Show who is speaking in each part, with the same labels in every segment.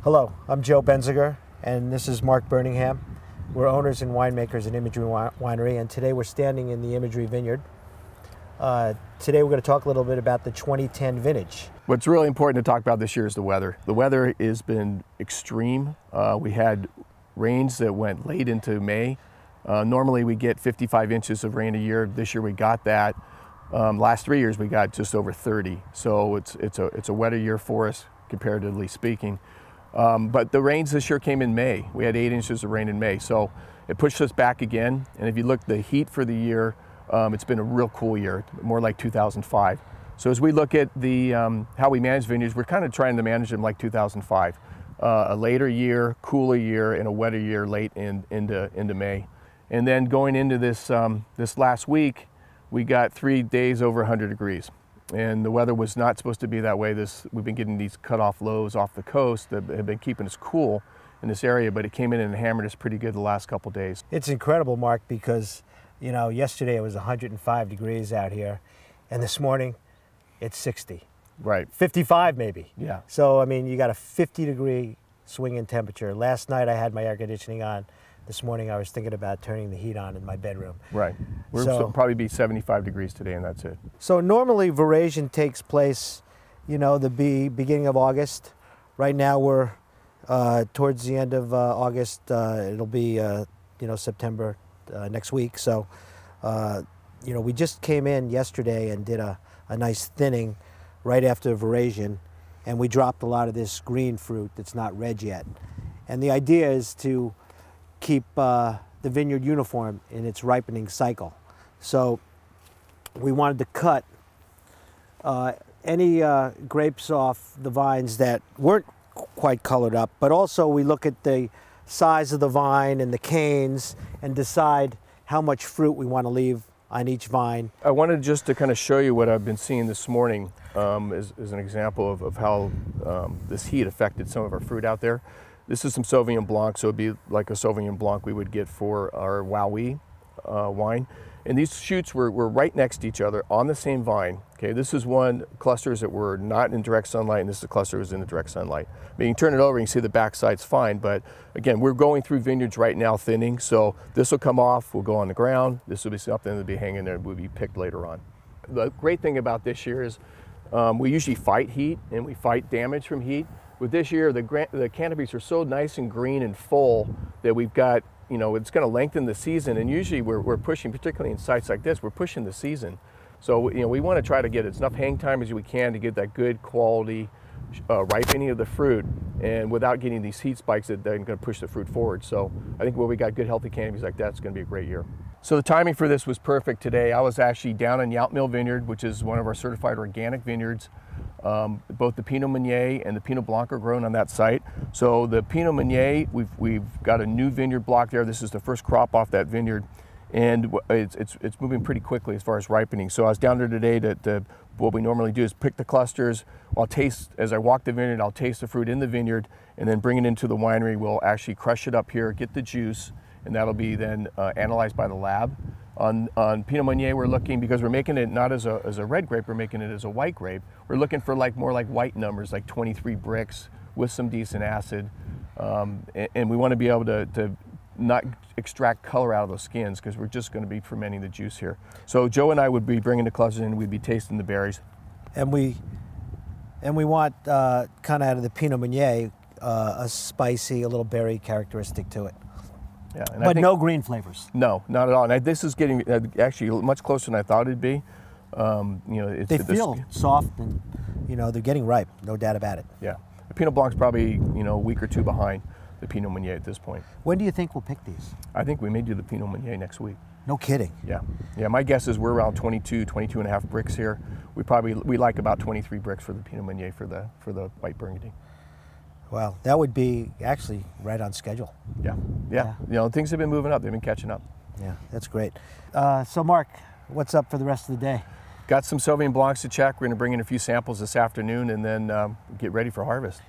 Speaker 1: Hello, I'm Joe Benziger, and this is Mark Birmingham. We're owners and winemakers at Imagery Winery, and today we're standing in the Imagery Vineyard. Today we're going to talk a little bit about the 2010 vintage.
Speaker 2: What's really important to talk about this year is the weather. The weather has been extreme. We had rains that went late into May. Normally we get 55 inches of rain a year. This year we got that. Last 3 years we got just over 30. So it's a wetter year for us, comparatively speaking. But the rains this year came in May. We had 8 inches of rain in May. So it pushed us back again. And if you look at the heat for the year, it's been a real cool year, more like 2005. So as we look at the how we manage vineyards, we're kind of trying to manage them like 2005. A later year, cooler year, and a wetter year late into May. And then going into this, this last week, we got 3 days over 100 degrees. And the weather was not supposed to be that way. We've been getting these cutoff lows off the coast that have been keeping us cool in this area, but it came in and hammered us pretty good the last couple days.
Speaker 1: It's incredible, Mark, because you know, yesterday it was 105 degrees out here, and this morning it's 60.
Speaker 2: Right.
Speaker 1: 55 maybe.
Speaker 2: Yeah.
Speaker 1: So, I mean, you got a 50-degree swing in temperature. Last night I had my air conditioning on. This morning I was thinking about turning the heat on in my bedroom.
Speaker 2: Right. We'll probably be 75 degrees today, and that's it.
Speaker 1: So normally veraison takes place, you know, the beginning of August. Right now we're towards the end of August. It'll be, you know, September next week. So, you know, we just came in yesterday and did a nice thinning right after veraison, and we dropped a lot of this green fruit that's not red yet. And the idea is to keep the vineyard uniform in its ripening cycle. So we wanted to cut any grapes off the vines that weren't quite colored up, but also we look at the size of the vine and the canes and decide how much fruit we want to leave on each vine.
Speaker 2: I wanted just to kind of show you what I've been seeing this morning as an example of how this heat affected some of our fruit out there. This is some Sauvignon Blanc, so it'd be like a Sauvignon Blanc we would get for our Wowee wine. And these shoots were right next to each other on the same vine. Okay, this is one clusters that were not in direct sunlight, and this is a cluster that was in the direct sunlight. I mean, you can turn it over and you can see the backside's fine, but again, we're going through vineyards right now thinning, so this will come off, we'll go on the ground, this will be something that'll be hanging there, will be picked later on. The great thing about this year is we usually fight heat and we fight damage from heat. With this year, the canopies are so nice and green and full that we've got, you know, it's going to lengthen the season, and usually we're pushing, particularly in sites like this, we're pushing the season. So, you know, we want to try to get as enough hang time as we can to get that good quality ripening of the fruit, and without getting these heat spikes that are going to push the fruit forward. So I think where we got good healthy canopies like that, it's going to be a great year. So the timing for this was perfect today. I was actually down in Yount Mill Vineyard, which is one of our certified organic vineyards. Both the Pinot Meunier and the Pinot Blanc are grown on that site. So the Pinot Meunier, we've got a new vineyard block there. This is the first crop off that vineyard, and it's moving pretty quickly as far as ripening. So I was down there today to what we normally do is pick the clusters. I'll taste, as I walk the vineyard, I'll taste the fruit in the vineyard, and then bring it into the winery. We'll actually crush it up here, get the juice, and that'll be then analyzed by the lab. On Pinot Meunier, we're looking, because we're making it not as a red grape, we're making it as a white grape. We're looking for more like white numbers, like 23 bricks with some decent acid. And we want to be able to not extract color out of those skins, because we're just going to be fermenting the juice here. So Joe and I would be bringing the clusters in, we'd be tasting the berries.
Speaker 1: And we want kind of out of the Pinot Meunier a spicy, a little berry characteristic to it.
Speaker 2: Yeah,
Speaker 1: but no green flavors.
Speaker 2: No, not at all. And this is getting actually much closer than I thought it'd be. You know,
Speaker 1: they feel soft, and you know they're getting ripe, no doubt about it.
Speaker 2: Yeah, the Pinot Blanc's probably, you know, a week or two behind the Pinot Meunier at this point.
Speaker 1: When do you think we'll pick these?
Speaker 2: I think we may do the Pinot Meunier next week.
Speaker 1: No kidding.
Speaker 2: Yeah, yeah. My guess is we're around 22 and a half bricks here. We like about 23 bricks for the Pinot Meunier for the white Burgundy.
Speaker 1: Well, that would be actually right on schedule.
Speaker 2: Yeah. You know, things have been moving up. They've been catching up.
Speaker 1: Yeah, that's great. So Mark, what's up for the rest of the day?
Speaker 2: Got some Sauvignon Blancs to check. We're going to bring in a few samples this afternoon, and then get ready for harvest.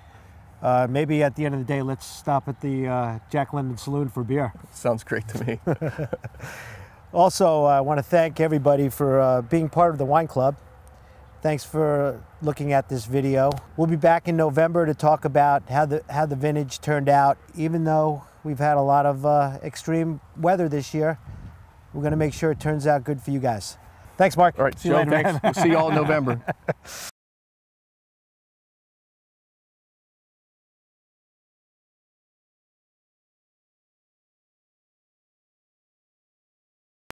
Speaker 1: Maybe at the end of the day, let's stop at the Jack London Saloon for beer.
Speaker 2: Sounds great to me.
Speaker 1: Also, I want to thank everybody for being part of the wine club. Thanks for looking at this video. We'll be back in November to talk about how the vintage turned out. Even though we've had a lot of extreme weather this year, we're going to make sure it turns out good for you guys. Thanks, Mark.
Speaker 2: All right,
Speaker 1: See you later,
Speaker 2: thanks.
Speaker 1: man.
Speaker 2: We'll see you all in November.